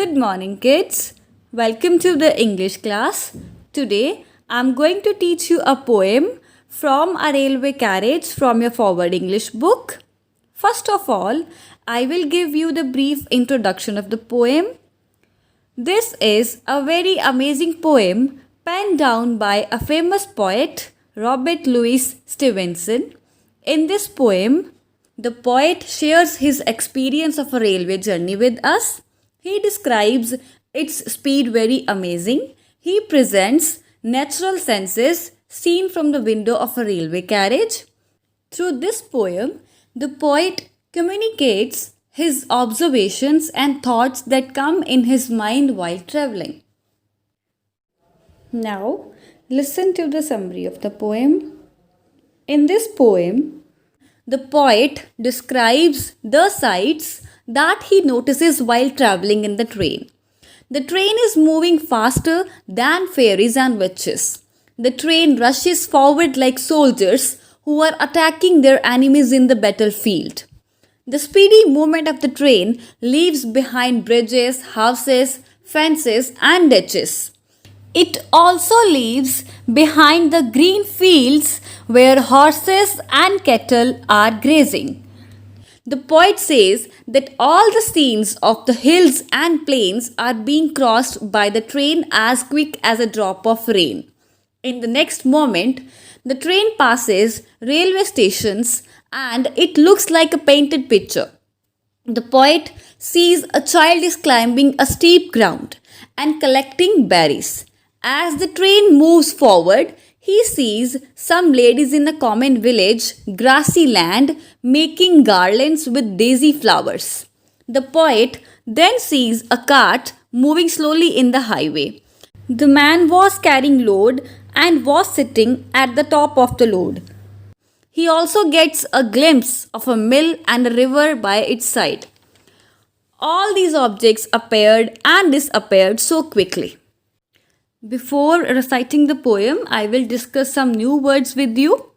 Good morning, kids. Welcome to the English class. Today, I'm going to teach you a poem from a railway carriage from your forward English book. First of all, I will give you the brief introduction of the poem. This is a very amazing poem penned down by a famous poet, Robert Louis Stevenson. In this poem, the poet shares his experience of a railway journey with us. He describes its speed very amazing. He presents natural senses seen from the window of a railway carriage. Through this poem, the poet communicates his observations and thoughts that come in his mind while traveling. Now, listen to the summary of the poem. In this poem, the poet describes the sights that he notices while traveling in the train. The train is moving faster than fairies and witches. The train rushes forward like soldiers who are attacking their enemies in the battlefield. The speedy movement of the train leaves behind bridges, houses, fences, and ditches. It also leaves behind the green fields where horses and cattle are grazing. The poet says that all the scenes of the hills and plains are being crossed by the train as quick as a drop of rain. In the next moment, the train passes railway stations and it looks like a painted picture. The poet sees a child is climbing a steep ground and collecting berries. As the train moves forward, he sees some ladies in a common village, grassy land, making garlands with daisy flowers. The poet then sees a cart moving slowly in the highway. The man was carrying load and was sitting at the top of the load. He also gets a glimpse of a mill and a river by its side. All these objects appeared and disappeared so quickly. Before reciting the poem, I will discuss some new words with you.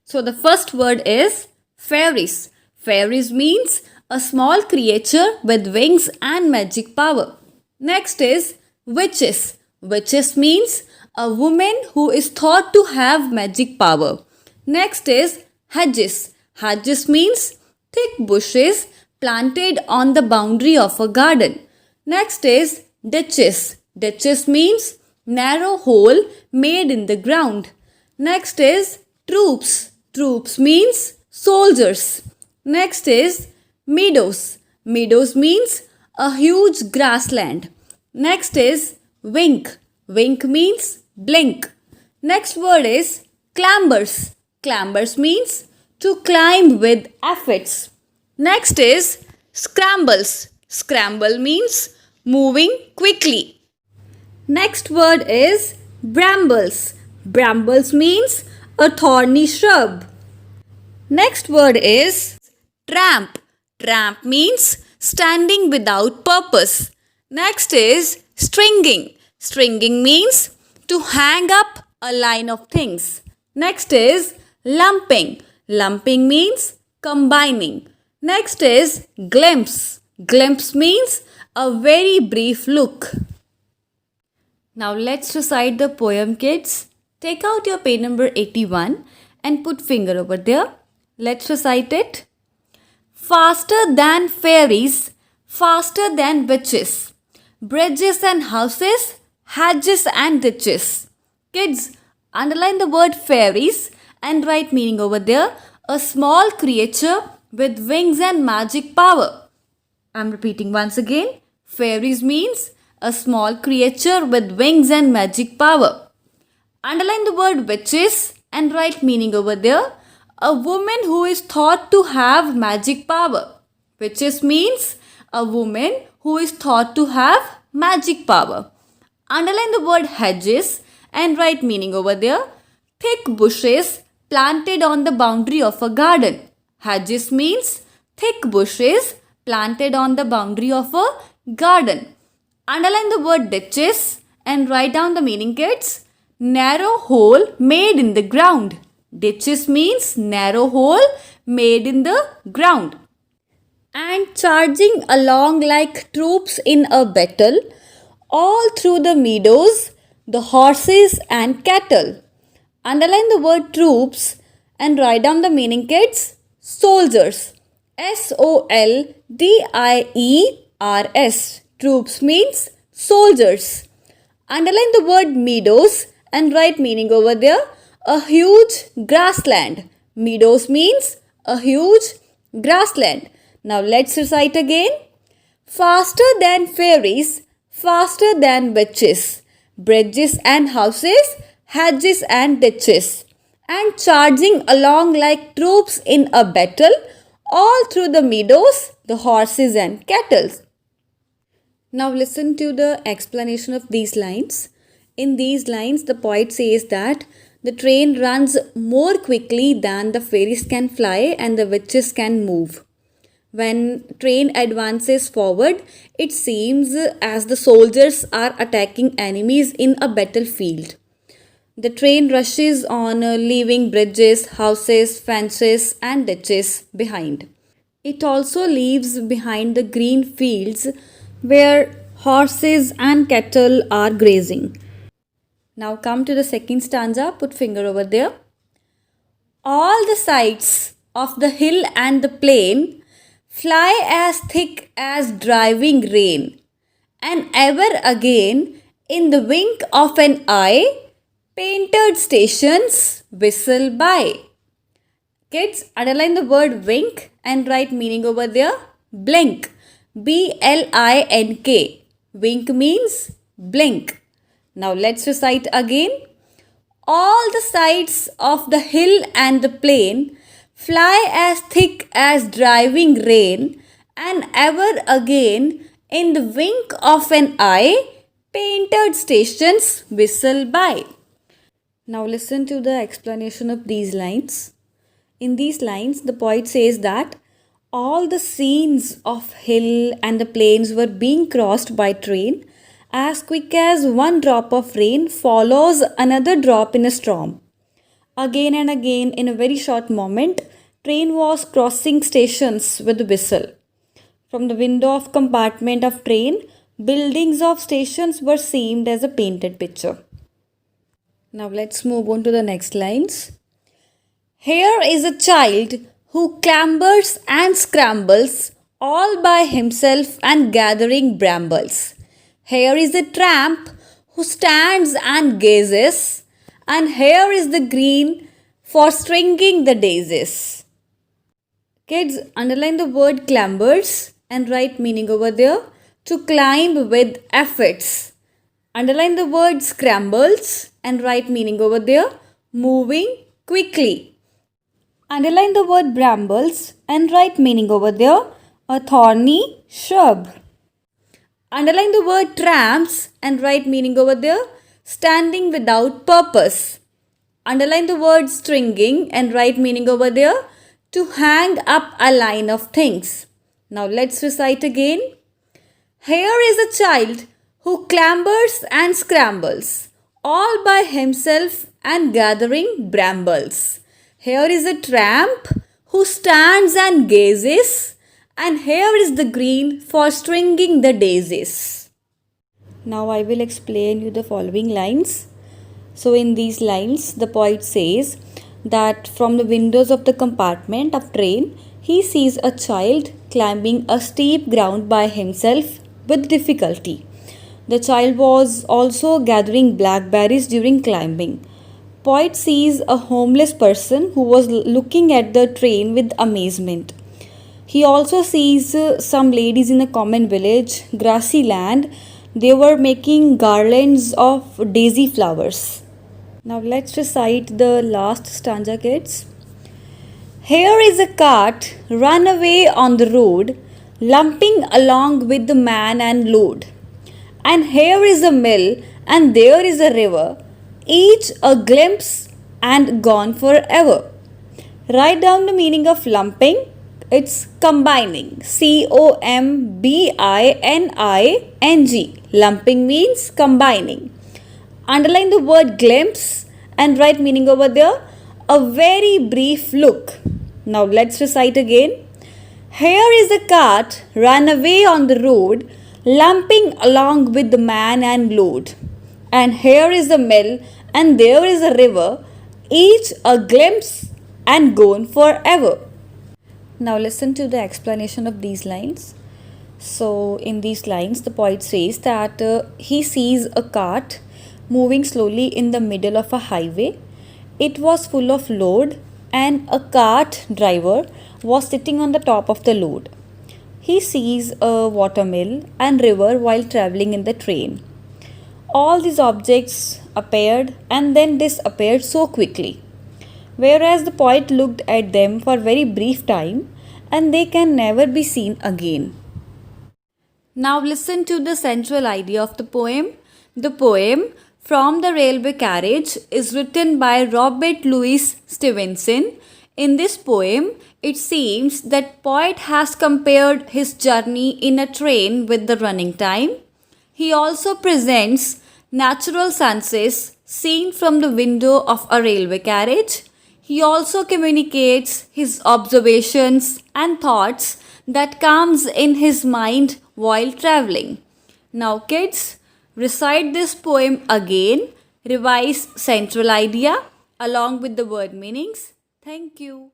So the first word is fairies. Fairies means a small creature with wings and magic power. Next is witches. Witches means a woman who is thought to have magic power. Next is hedges. Hedges means thick bushes planted on the boundary of a garden. Next is ditches. Ditches means narrow hole made in the ground. Next is troops. Troops means soldiers. Next is meadows. Meadows means a huge grassland. Next is wink. Wink means blink. Next word is clambers. Clambers means to climb with efforts. Next is scrambles. Scramble means moving quickly. Next word is brambles. Brambles means a thorny shrub. Next word is tramp. Tramp means standing without purpose. Next is stringing. Stringing means to hang up a line of things. Next is lumping. Lumping means combining. Next is glimpse. Glimpse means a very brief look. Now let's recite the poem, kids. Take out your page number 81 and put finger over there. Let's recite it. Faster than fairies, faster than witches, bridges and houses, hedges and ditches. Kids, underline the word fairies and write meaning over there. A small creature with wings and magic power. I'm repeating once again. Fairies means a small creature with wings and magic power. Underline the word witches and write meaning over there. A woman who is thought to have magic power. Witches means a woman who is thought to have magic power. Underline the word hedges and write meaning over there. Thick bushes planted on the boundary of a garden. Hedges means thick bushes planted on the boundary of a garden. Underline the word ditches and write down the meaning, kids. Narrow hole made in the ground. Ditches means narrow hole made in the ground. and charging along like troops in a battle, all through the meadows, the horses and cattle. Underline the word troops and write down the meaning, kids. Soldiers. SOLDIERS. Troops means soldiers. Underline the word meadows and write meaning over there. A huge grassland. Meadows means a huge grassland. Now let's recite again. Faster than fairies, faster than witches, bridges and houses, hedges and ditches, and charging along like troops in a battle, all through the meadows, the horses and cattle. Now listen to the explanation of these lines. In these lines, the poet says that the train runs more quickly than the fairies can fly and the witches can move. When train advances forward, it seems as the soldiers are attacking enemies in a battlefield. The train rushes on, leaving bridges, houses, fences, and ditches behind. It also leaves behind the green fields where horses and cattle are grazing. Now come to the second stanza, put finger over there. All the sides of the hill and the plain fly as thick as driving rain, and ever again, in the wink of an eye, painted stations whistle by. Kids, underline the word wink and write meaning over there. Blink. BLINK. Wink means blink. Now let's recite again. All the sides of the hill and the plain fly as thick as driving rain, and ever again, in the wink of an eye, painted stations whistle by. Now listen to the explanation of these lines. In these lines, the poet says that all the scenes of hill and the plains were being crossed by train as quick as one drop of rain follows another drop in a storm. Again and again, in a very short moment, train was crossing stations with a whistle. From the window of compartment of train, buildings of stations were seen as a painted picture. Now let's move on to the next lines. Here is a child who clambers and scrambles all by himself and gathering brambles. Here is a tramp who stands and gazes, and here is the green for stringing the daisies. Kids, underline the word clambers and write meaning over there. To climb with efforts. Underline the word scrambles and write meaning over there. Moving quickly. Underline the word brambles and write meaning over there. A thorny shrub. Underline the word tramps and write meaning over there. Standing without purpose. Underline the word stringing and write meaning over there. To hang up a line of things. Now let's recite again. Here is a child who clambers and scrambles, all by himself and gathering brambles. Here is a tramp who stands and gazes, and here is the green for stringing the daisies. Now I will explain you the following lines. So in these lines, the poet says that from the windows of the compartment of train, he sees a child climbing a steep ground by himself with difficulty. The child was also gathering blackberries during climbing. Poet sees a homeless person who was looking at the train with amazement. He also sees some ladies in a common village, grassy land. They were making garlands of daisy flowers. Now let's recite the last stanza, kids. Here is a cart run away on the road, lumping along with the man and load. And here is a mill and there is a river, each a glimpse and gone forever. Write down the meaning of lumping. It's combining. COMBINING. Lumping means combining. Underline the word glimpse and write meaning over there. A very brief look. Now let's recite again. Here is a cart run away on the road, lumping along with the man and load. And here is a mill, and there is a river, each a glimpse and gone forever. Now listen to the explanation of these lines. So, in these lines, the poet says that he sees a cart moving slowly in the middle of a highway. It was full of load, and a cart driver was sitting on the top of the load. He sees a watermill and river while traveling in the train. All these objects appeared and then disappeared so quickly, whereas the poet looked at them for very brief time and they can never be seen again. Now listen to the central idea of the poem. The poem From the Railway Carriage is written by Robert Louis Stevenson. In this poem, it seems that poet has compared his journey in a train with the running time. He also presents natural sunsets seen from the window of a railway carriage. He also communicates his observations and thoughts that comes in his mind while traveling. Now kids, recite this poem again, revise central idea along with the word meanings. Thank you.